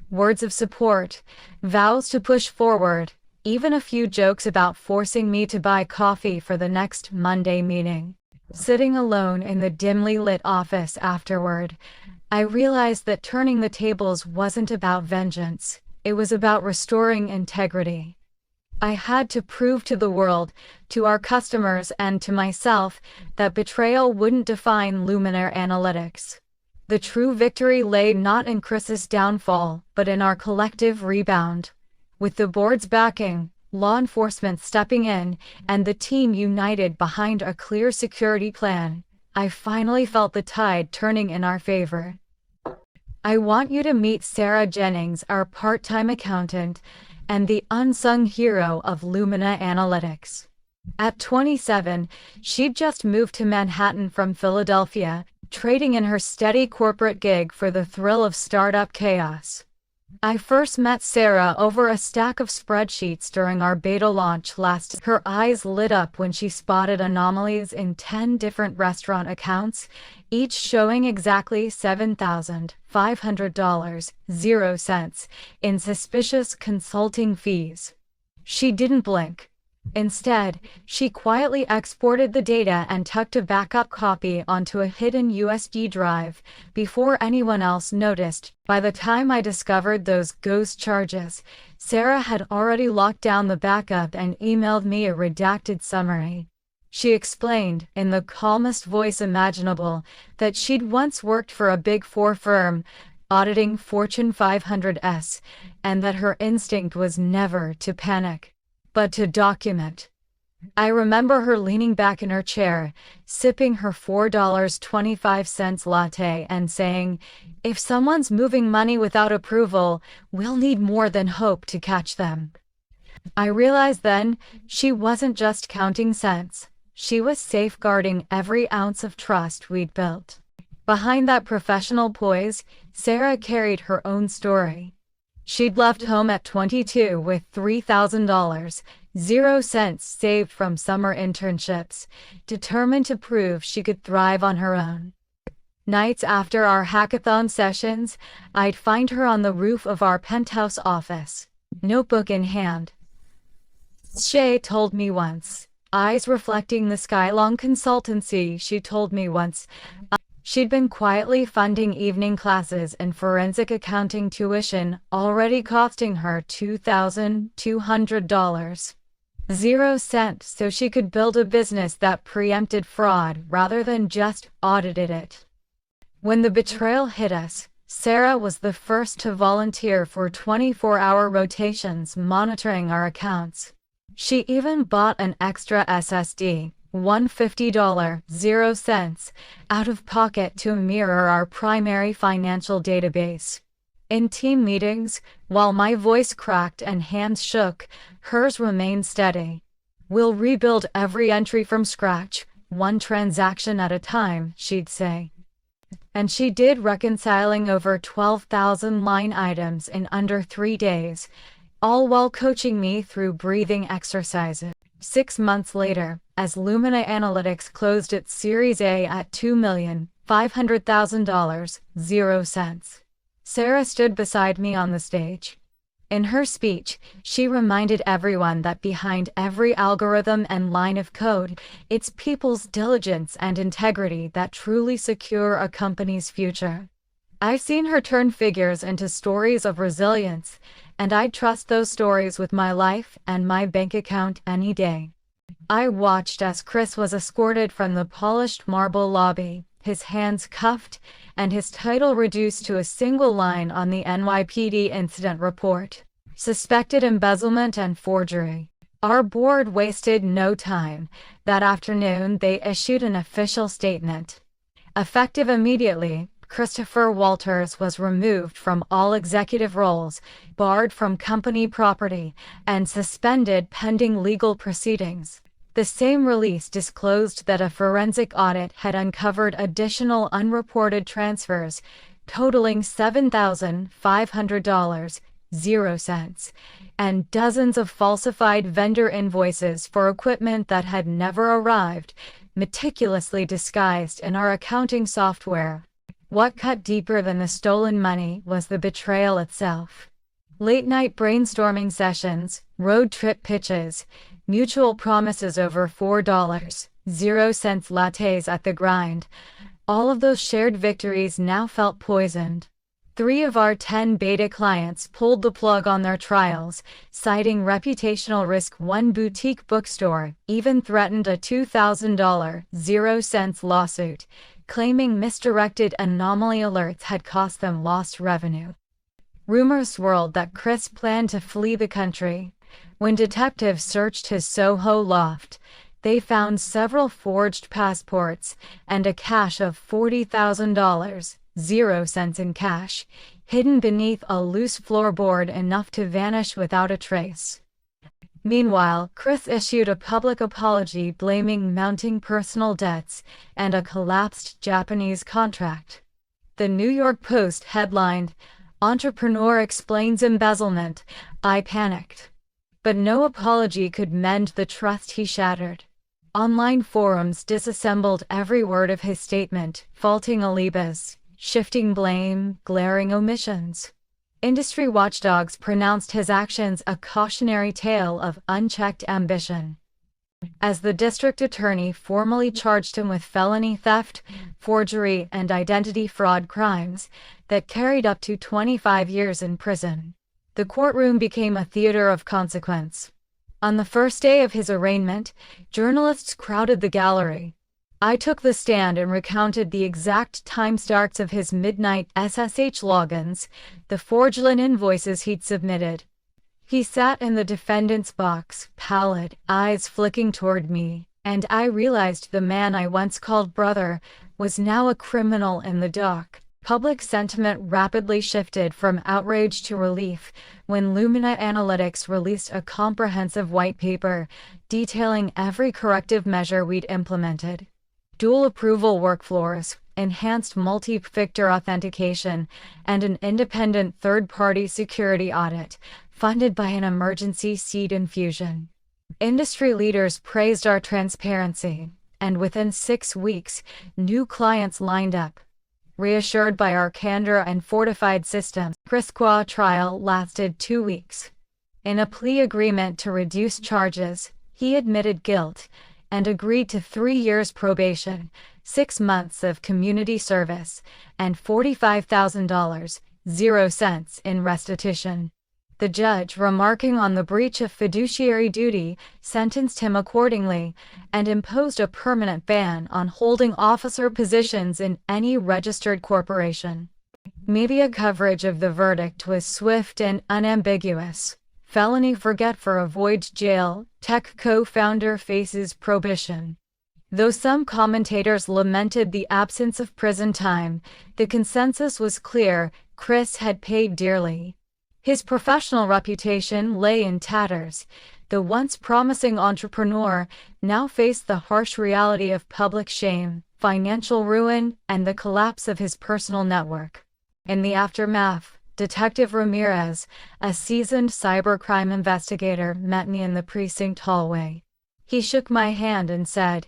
words of support, vows to push forward, even a few jokes about forcing me to buy coffee for the next Monday meeting. Sitting alone in the dimly lit office afterward, I realized that turning the tables wasn't about vengeance, it was about restoring integrity. I had to prove to the world, to our customers and to myself, that betrayal wouldn't define Luminar Analytics. The true victory lay not in Chris's downfall, but in our collective rebound. With the board's backing, law enforcement stepping in, and the team united behind a clear security plan, I finally felt the tide turning in our favor. I want you to meet Sarah Jennings, our part-time accountant, and the unsung hero of Lumina Analytics. At 27, she'd just moved to Manhattan from Philadelphia, trading in her steady corporate gig for the thrill of startup chaos. I first met Sarah over a stack of spreadsheets during our beta launch last. Her eyes lit up when she spotted anomalies in 10 different restaurant accounts, each showing exactly $7,500.00 in suspicious consulting fees. She didn't blink. Instead, she quietly exported the data and tucked a backup copy onto a hidden USB drive before anyone else noticed. By the time I discovered those ghost charges, Sarah had already locked down the backup and emailed me a redacted summary. She explained, in the calmest voice imaginable, that she'd once worked for a Big Four firm, auditing Fortune 500s, and that her instinct was never to panic, but to document. I remember her leaning back in her chair, sipping her $4.25 latte and saying, "If someone's moving money without approval, we'll need more than hope to catch them." I realized then, she wasn't just counting cents. She was safeguarding every ounce of trust we'd built. Behind that professional poise, Sarah carried her own story. She'd left home at 22 with $3,000.00 saved from summer internships, determined to prove she could thrive on her own. Nights after our hackathon sessions, I'd find her on the roof of our penthouse office, notebook in hand. Shay told me once, eyes reflecting the Skylong consultancy, she told me once, she'd been quietly funding evening classes in forensic accounting tuition, already costing her $2,200.00 so she could build a business that preempted fraud rather than just audited it. When the betrayal hit us, Sarah was the first to volunteer for 24-hour rotations monitoring our accounts. She even bought an extra SSD, $150.00 out of pocket to mirror our primary financial database. In team meetings, while my voice cracked and hands shook, hers remained steady. "We'll rebuild every entry from scratch, one transaction at a time," she'd say. And she did, reconciling over 12,000 line items in under 3 days, all while coaching me through breathing exercises. 6 months later, as Lumina Analytics closed its Series A at $2,500,000.00, Sarah stood beside me on the stage. In her speech, she reminded everyone that behind every algorithm and line of code, it's people's diligence and integrity that truly secure a company's future. I've seen her turn figures into stories of resilience, and I'd trust those stories with my life and my bank account any day. I watched as Chris was escorted from the polished marble lobby, his hands cuffed, and his title reduced to a single line on the NYPD incident report: suspected embezzlement and forgery. Our board wasted no time. That afternoon, they issued an official statement. Effective immediately, Christopher Walters was removed from all executive roles, barred from company property, and suspended pending legal proceedings. The same release disclosed that a forensic audit had uncovered additional unreported transfers totaling $7,500.00, and dozens of falsified vendor invoices for equipment that had never arrived, meticulously disguised in our accounting software. What cut deeper than the stolen money was the betrayal itself. Late-night brainstorming sessions, road trip pitches, mutual promises over $4.00 lattes at the grind. All of those shared victories now felt poisoned. 3 of our 10 beta clients pulled the plug on their trials, citing reputational risk. One boutique bookstore even threatened a $2,000 lawsuit, claiming misdirected anomaly alerts had cost them lost revenue. Rumors swirled that Chris planned to flee the country. When detectives searched his Soho loft, they found several forged passports and a cache of $40,000 in cash, hidden beneath a loose floorboard enough to vanish without a trace. Meanwhile, Chris issued a public apology blaming mounting personal debts and a collapsed Japanese contract. The New York Post headlined, "Entrepreneur explains embezzlement, I panicked." But no apology could mend the trust he shattered. Online forums disassembled every word of his statement, faulting alibis, shifting blame, glaring omissions. Industry watchdogs pronounced his actions a cautionary tale of unchecked ambition. As the district attorney formally charged him with felony theft, forgery, and identity fraud crimes that carried up to 25 years in prison, the courtroom became a theater of consequence. On the first day of his arraignment, journalists crowded the gallery. I took the stand and recounted the exact timestamps of his midnight SSH logins, the fraudulent invoices he'd submitted. He sat in the defendant's box, pallid, eyes flicking toward me, and I realized the man I once called brother was now a criminal in the dock. Public sentiment rapidly shifted from outrage to relief when Lumina Analytics released a comprehensive white paper detailing every corrective measure we'd implemented. Dual approval workflows, enhanced multi-factor authentication, and an independent third-party security audit, funded by an emergency seed infusion. Industry leaders praised our transparency, and within 6 weeks, new clients lined up. Reassured by our candor and fortified systems, Chris' trial lasted 2 weeks. In a plea agreement to reduce charges, he admitted guilt and agreed to 3 years probation, 6 months of community service, and $45,000 in restitution. The judge, remarking on the breach of fiduciary duty, sentenced him accordingly and imposed a permanent ban on holding officer positions in any registered corporation. Media coverage of the verdict was swift and unambiguous. Felony forgetful avoids jail, tech co-founder faces prohibition. Though some commentators lamented the absence of prison time, the consensus was clear: Chris had paid dearly. His professional reputation lay in tatters. The once promising entrepreneur now faced the harsh reality of public shame, financial ruin, and the collapse of his personal network. In the aftermath, Detective Ramirez, a seasoned cybercrime investigator, met me in the precinct hallway. He shook my hand and said,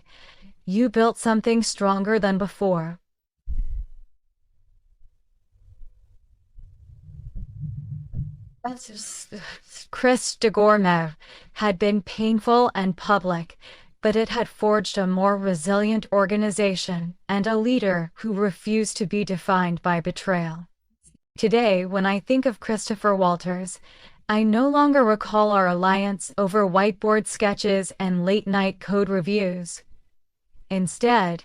"You built something stronger than before." Chris de Gourmet had been painful and public, but it had forged a more resilient organization and a leader who refused to be defined by betrayal. Today, when I think of Christopher Walters, I no longer recall our alliance over whiteboard sketches and late-night code reviews. Instead,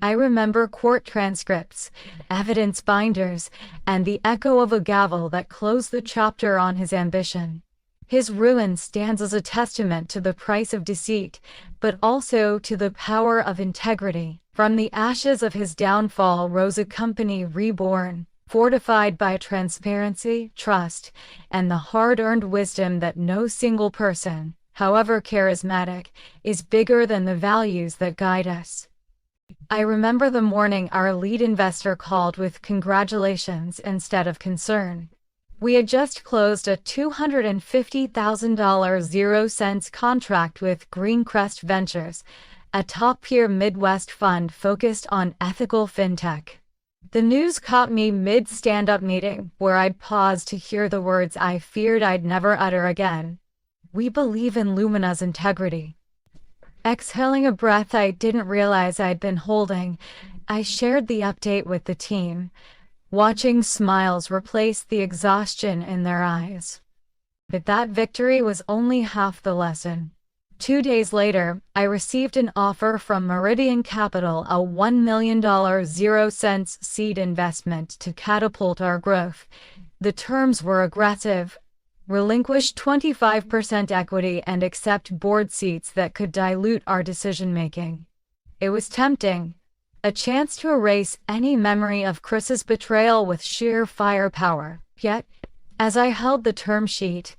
I remember court transcripts, evidence binders, and the echo of a gavel that closed the chapter on his ambition. His ruin stands as a testament to the price of deceit, but also to the power of integrity. From the ashes of his downfall rose a company reborn, fortified by transparency, trust, and the hard-earned wisdom that no single person, however charismatic, is bigger than the values that guide us. I remember the morning our lead investor called with congratulations instead of concern. We had just closed a $250,000 0-cents contract with Greencrest Ventures, a top-tier Midwest fund focused on ethical fintech. The news caught me mid-stand-up meeting, where I'd paused to hear the words I feared I'd never utter again. We believe in Lumina's integrity. Exhaling a breath I didn't realize I'd been holding, I shared the update with the team, watching smiles replace the exhaustion in their eyes. But that victory was only half the lesson. 2 days later, I received an offer from Meridian Capital, a $1 million 0-cents seed investment to catapult our growth. The terms were aggressive. Relinquish 25% equity and accept board seats that could dilute our decision-making. It was tempting, a chance to erase any memory of Chris's betrayal with sheer firepower. Yet, as I held the term sheet,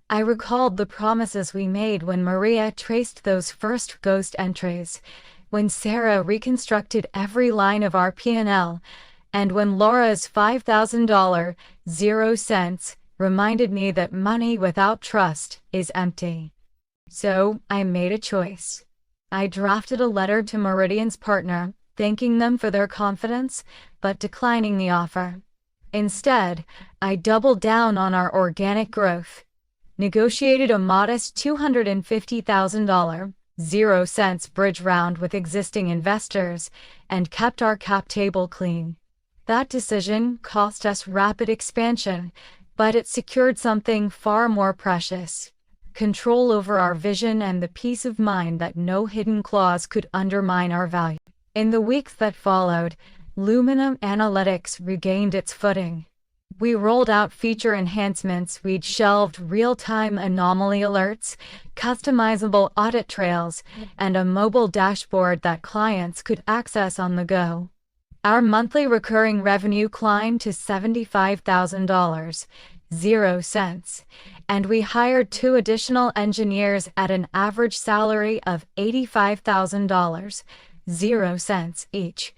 I recalled the promises we made when Maria traced those first ghost entries, when Sarah reconstructed every line of our P&L, and when Laura's $5,000 0-cents reminded me that money without trust is empty. So, I made a choice. I drafted a letter to Meridian's partner, thanking them for their confidence, but declining the offer. Instead, I doubled down on our organic growth, negotiated a modest $250,000 0-cents bridge round with existing investors, and kept our cap table clean. That decision cost us rapid expansion, but it secured something far more precious: control over our vision and the peace of mind that no hidden clause could undermine our value. In the weeks that followed, Lumina Analytics regained its footing. We rolled out feature enhancements, we'd shelved real-time anomaly alerts, customizable audit trails, and a mobile dashboard that clients could access on the go. Our monthly recurring revenue climbed to $75,000, 0 cents, and we hired 2 additional engineers at an average salary of $85,000, 0 cents each,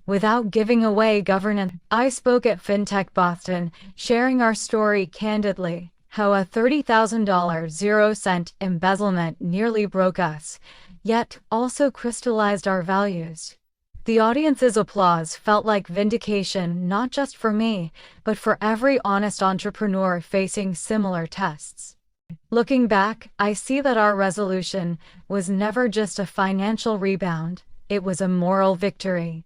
without giving away governance. I spoke at FinTech Boston, sharing our story candidly, how a $30,000 0-cent embezzlement nearly broke us, yet also crystallized our values. The audience's applause felt like vindication not just for me, but for every honest entrepreneur facing similar tests. Looking back, I see that our resolution was never just a financial rebound, it was a moral victory.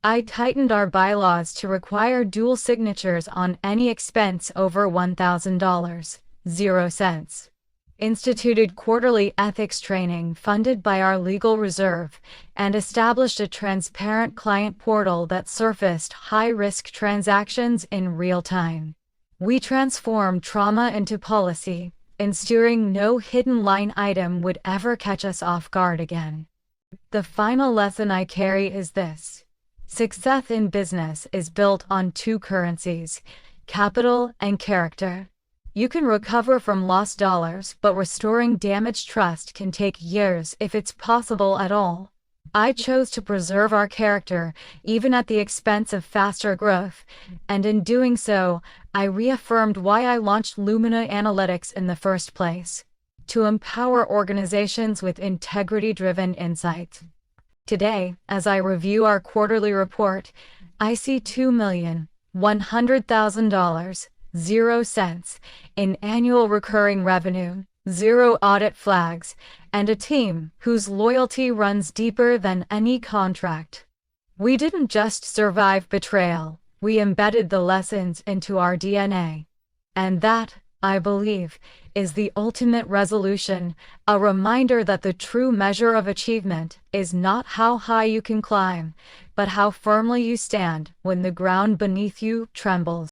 I tightened our bylaws to require dual signatures on any expense over $1,000, 0 cents. Instituted quarterly ethics training funded by our legal reserve, and established a transparent client portal that surfaced high-risk transactions in real time. We transformed trauma into policy, ensuring no hidden line item would ever catch us off guard again. The final lesson I carry is this: success in business is built on 2 currencies, capital and character. You can recover from lost dollars, but restoring damaged trust can take years if it's possible at all. I chose to preserve our character, even at the expense of faster growth, and in doing so, I reaffirmed why I launched Lumina Analytics in the first place: to empower organizations with integrity-driven insights. Today, as I review our quarterly report, I see $2,100,000, 0 cents in annual recurring revenue, 0 audit flags, and a team whose loyalty runs deeper than any contract. We didn't just survive betrayal, we embedded the lessons into our DNA. And that, I believe, is the ultimate resolution, a reminder that the true measure of achievement is not how high you can climb, but how firmly you stand when the ground beneath you trembles.